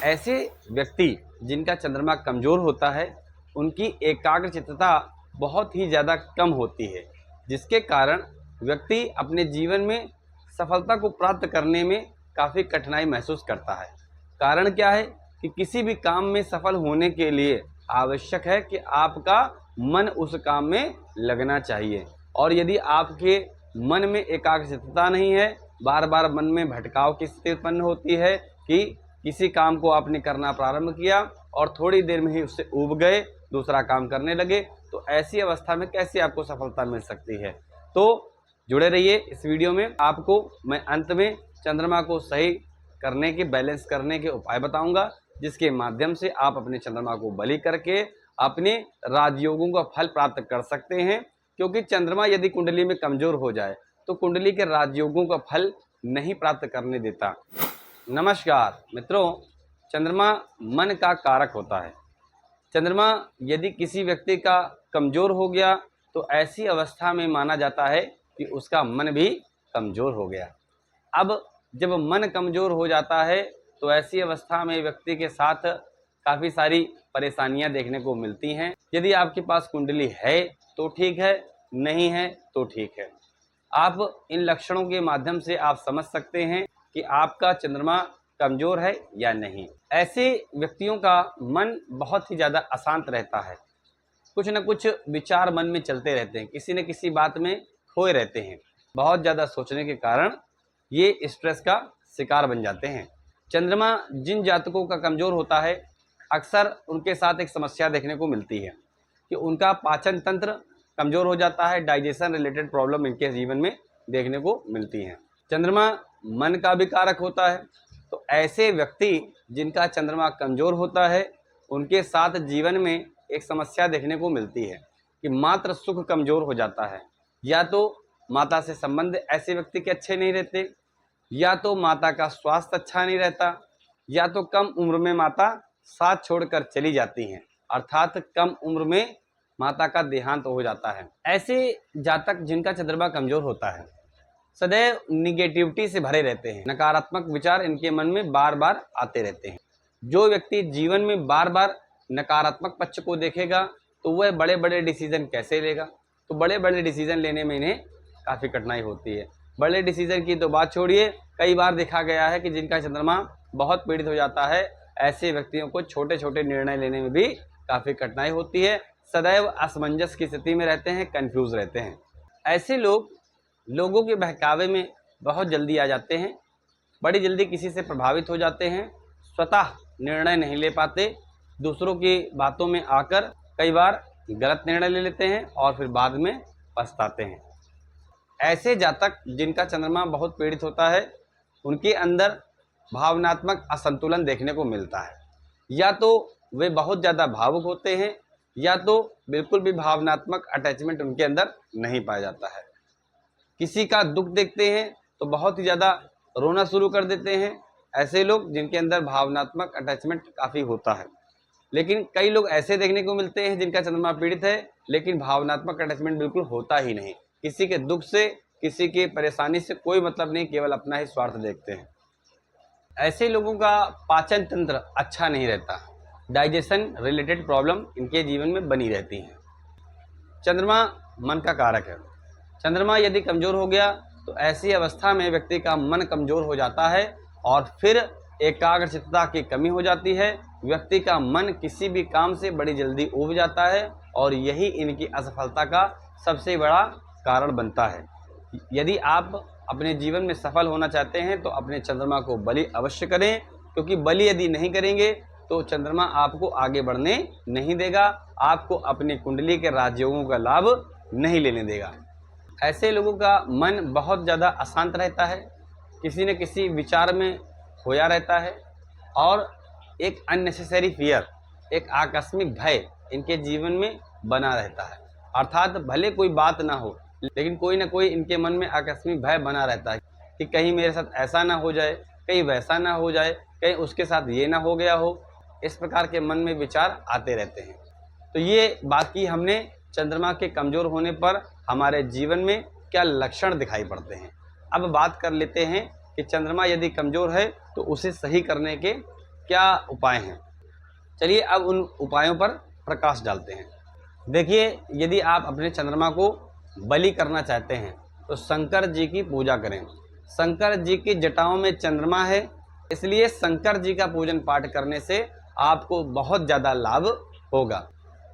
ऐसे व्यक्ति जिनका चंद्रमा कमज़ोर होता है, उनकी एकाग्रचित्तता बहुत ही ज़्यादा कम होती है, जिसके कारण व्यक्ति अपने जीवन में सफलता को प्राप्त करने में काफ़ी कठिनाई महसूस करता है। कारण क्या है कि किसी भी काम में सफल होने के लिए आवश्यक है कि आपका मन उस काम में लगना चाहिए, और यदि आपके मन में एकाग्रचित्तता नहीं है, बार बार मन में भटकाव की स्थिति उत्पन्न होती है कि किसी काम को आपने करना प्रारंभ किया और थोड़ी देर में ही उससे ऊब गए, दूसरा काम करने लगे, तो ऐसी अवस्था में कैसे आपको सफलता मिल सकती है। तो जुड़े रहिए इस वीडियो में। आपको मैं अंत में चंद्रमा को सही करने के, बैलेंस करने के उपाय बताऊंगा, जिसके माध्यम से आप अपने चंद्रमा को बलि करके अपने राजयोगों का फल प्राप्त कर सकते हैं। क्योंकि चंद्रमा यदि कुंडली में कमजोर हो जाए तो कुंडली के राजयोगों का फल नहीं प्राप्त करने देता। नमस्कार मित्रों, चंद्रमा मन का कारक होता है। चंद्रमा यदि किसी व्यक्ति का कमजोर हो गया तो ऐसी अवस्था में माना जाता है कि उसका मन भी कमजोर हो गया। अब जब मन कमजोर हो जाता है तो ऐसी अवस्था में व्यक्ति के साथ काफ़ी सारी परेशानियां देखने को मिलती हैं। यदि आपके पास कुंडली है तो ठीक है, नहीं है तो ठीक है। आप इन लक्षणों के माध्यम से आप समझ सकते हैं कि आपका चंद्रमा कमजोर है या नहीं। ऐसे व्यक्तियों का मन बहुत ही ज़्यादा अशांत रहता है, कुछ न कुछ विचार मन में चलते रहते हैं, किसी न किसी बात में खोए रहते हैं। बहुत ज़्यादा सोचने के कारण ये स्ट्रेस का शिकार बन जाते हैं। चंद्रमा जिन जातकों का कमज़ोर होता है, अक्सर उनके साथ एक समस्या देखने को मिलती है कि उनका पाचन तंत्र कमज़ोर हो जाता है। डाइजेशन रिलेटेड प्रॉब्लम इनके जीवन में देखने को मिलती हैं। चंद्रमा मन का भी कारक होता है, तो ऐसे व्यक्ति जिनका चंद्रमा कमज़ोर होता है, उनके साथ जीवन में एक समस्या देखने को मिलती है कि मात्र सुख कमज़ोर हो जाता है। या तो माता से संबंध ऐसे व्यक्ति के अच्छे नहीं रहते, या तो माता का स्वास्थ्य अच्छा नहीं रहता, या तो कम उम्र में माता साथ छोड़कर चली जाती हैं, अर्थात कम उम्र में माता का देहांत हो जाता है। ऐसे जातक जिनका चंद्रमा कमज़ोर होता है सदैव निगेटिविटी से भरे रहते हैं, नकारात्मक विचार इनके मन में बार बार आते रहते हैं। जो व्यक्ति जीवन में बार बार नकारात्मक पक्ष को देखेगा तो वह बड़े बड़े डिसीजन कैसे लेगा। तो बड़े बड़े डिसीजन लेने में इन्हें काफ़ी कठिनाई होती है। बड़े डिसीजन की तो बात छोड़िए, कई बार देखा गया है कि जिनका चंद्रमा बहुत पीड़ित हो जाता है, ऐसे व्यक्तियों को छोटे छोटे निर्णय लेने में भी काफ़ी कठिनाई होती है। सदैव असमंजस की स्थिति में रहते हैं, कंफ्यूज रहते हैं। ऐसे लोग लोगों के बहकावे में बहुत जल्दी आ जाते हैं, बड़ी जल्दी किसी से प्रभावित हो जाते हैं, स्वतः निर्णय नहीं ले पाते, दूसरों की बातों में आकर कई बार गलत निर्णय ले लेते हैं और फिर बाद में पछताते हैं। ऐसे जातक जिनका चंद्रमा बहुत पीड़ित होता है, उनके अंदर भावनात्मक असंतुलन देखने को मिलता है। या तो वे बहुत ज़्यादा भावुक होते हैं, या तो बिल्कुल भी भावनात्मक अटैचमेंट उनके अंदर नहीं पाया जाता है। किसी का दुख देखते हैं तो बहुत ही ज़्यादा रोना शुरू कर देते हैं। ऐसे लोग जिनके अंदर भावनात्मक अटैचमेंट काफ़ी होता है। लेकिन कई लोग ऐसे देखने को मिलते हैं जिनका चंद्रमा पीड़ित है, लेकिन भावनात्मक अटैचमेंट बिल्कुल होता ही नहीं। किसी के दुख से, किसी की परेशानी से कोई मतलब नहीं, केवल अपना ही स्वार्थ देखते हैं। ऐसे लोगों का पाचन तंत्र अच्छा नहीं रहता, डाइजेशन रिलेटेड प्रॉब्लम इनके जीवन में बनी रहती हैं। चंद्रमा मन का कारक है। चंद्रमा यदि कमज़ोर हो गया तो ऐसी अवस्था में व्यक्ति का मन कमज़ोर हो जाता है और फिर एकाग्रचित्तता की कमी हो जाती है। व्यक्ति का मन किसी भी काम से बड़ी जल्दी ऊब जाता है और यही इनकी असफलता का सबसे बड़ा कारण बनता है। यदि आप अपने जीवन में सफल होना चाहते हैं तो अपने चंद्रमा को बलि अवश्य करें, क्योंकि बलि यदि नहीं करेंगे तो चंद्रमा आपको आगे बढ़ने नहीं देगा, आपको अपनी कुंडली के राजयोगों का लाभ नहीं लेने देगा। ऐसे लोगों का मन बहुत ज़्यादा अशांत रहता है, किसी न किसी विचार में खोया रहता है, और एक अननेसेसरी फियर, एक आकस्मिक भय इनके जीवन में बना रहता है। अर्थात भले कोई बात ना हो, लेकिन कोई ना कोई इनके मन में आकस्मिक भय बना रहता है कि कहीं मेरे साथ ऐसा ना हो जाए, कहीं वैसा ना हो जाए, कहीं उसके साथ ये ना हो गया हो। इस प्रकार के मन में विचार आते रहते हैं। तो ये बात की हमने चंद्रमा के कमज़ोर होने पर हमारे जीवन में क्या लक्षण दिखाई पड़ते हैं। अब बात कर लेते हैं कि चंद्रमा यदि कमज़ोर है तो उसे सही करने के क्या उपाय हैं। चलिए अब उन उपायों पर प्रकाश डालते हैं। देखिए, यदि आप अपने चंद्रमा को बलि करना चाहते हैं तो शंकर जी की पूजा करें। शंकर जी की जटाओं में चंद्रमा है, इसलिए शंकर जी का पूजन पाठ करने से आपको बहुत ज़्यादा लाभ होगा।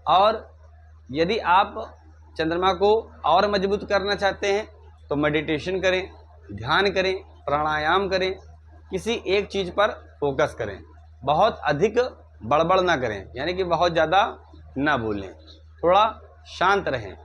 और यदि आप चंद्रमा को और मजबूत करना चाहते हैं तो मेडिटेशन करें, ध्यान करें, प्राणायाम करें, किसी एक चीज़ पर फोकस करें। बहुत अधिक बड़बड़ ना करें, यानी कि बहुत ज़्यादा ना बोलें, थोड़ा शांत रहें,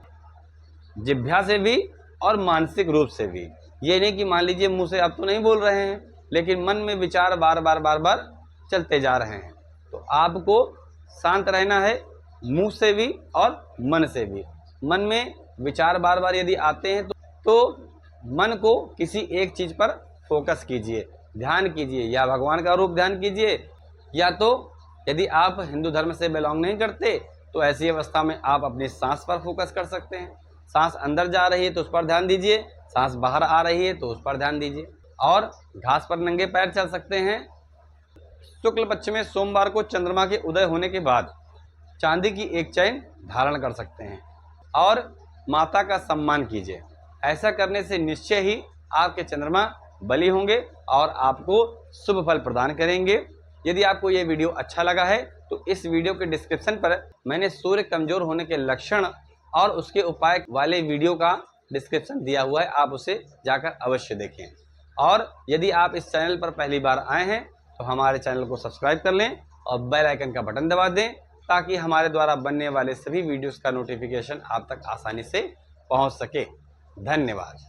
जिह्वा से भी और मानसिक रूप से भी। ये नहीं कि मान लीजिए मुंह से आप तो नहीं बोल रहे हैं लेकिन मन में विचार बार बार चलते जा रहे हैं, तो आपको शांत रहना है, मुंह से भी और मन से भी। मन में विचार बार बार यदि आते हैं तो मन को किसी एक चीज़ पर फोकस कीजिए, ध्यान कीजिए, या भगवान का रूप ध्यान कीजिए, या तो यदि आप हिंदू धर्म से बिलोंग नहीं करते तो ऐसी अवस्था में आप अपनी सांस पर फोकस कर सकते हैं। सांस अंदर जा रही है तो उस पर ध्यान दीजिए, सांस बाहर आ रही है तो उस पर ध्यान दीजिए। और घास पर नंगे पैर चल सकते हैं। शुक्ल पक्ष में सोमवार को चंद्रमा के उदय होने के बाद चांदी की एक चैन धारण कर सकते हैं और माता का सम्मान कीजिए। ऐसा करने से निश्चय ही आपके चंद्रमा बली होंगे और आपको शुभ फल प्रदान करेंगे। यदि आपको ये वीडियो अच्छा लगा है तो इस वीडियो के डिस्क्रिप्शन पर मैंने सूर्य कमजोर होने के लक्षण और उसके उपाय वाले वीडियो का डिस्क्रिप्शन दिया हुआ है, आप उसे जाकर अवश्य देखें। और यदि आप इस चैनल पर पहली बार आए हैं तो हमारे चैनल को सब्सक्राइब कर लें और बेल आइकन का बटन दबा दें ताकि हमारे द्वारा बनने वाले सभी वीडियोस का नोटिफिकेशन आप तक आसानी से पहुंच सके। धन्यवाद।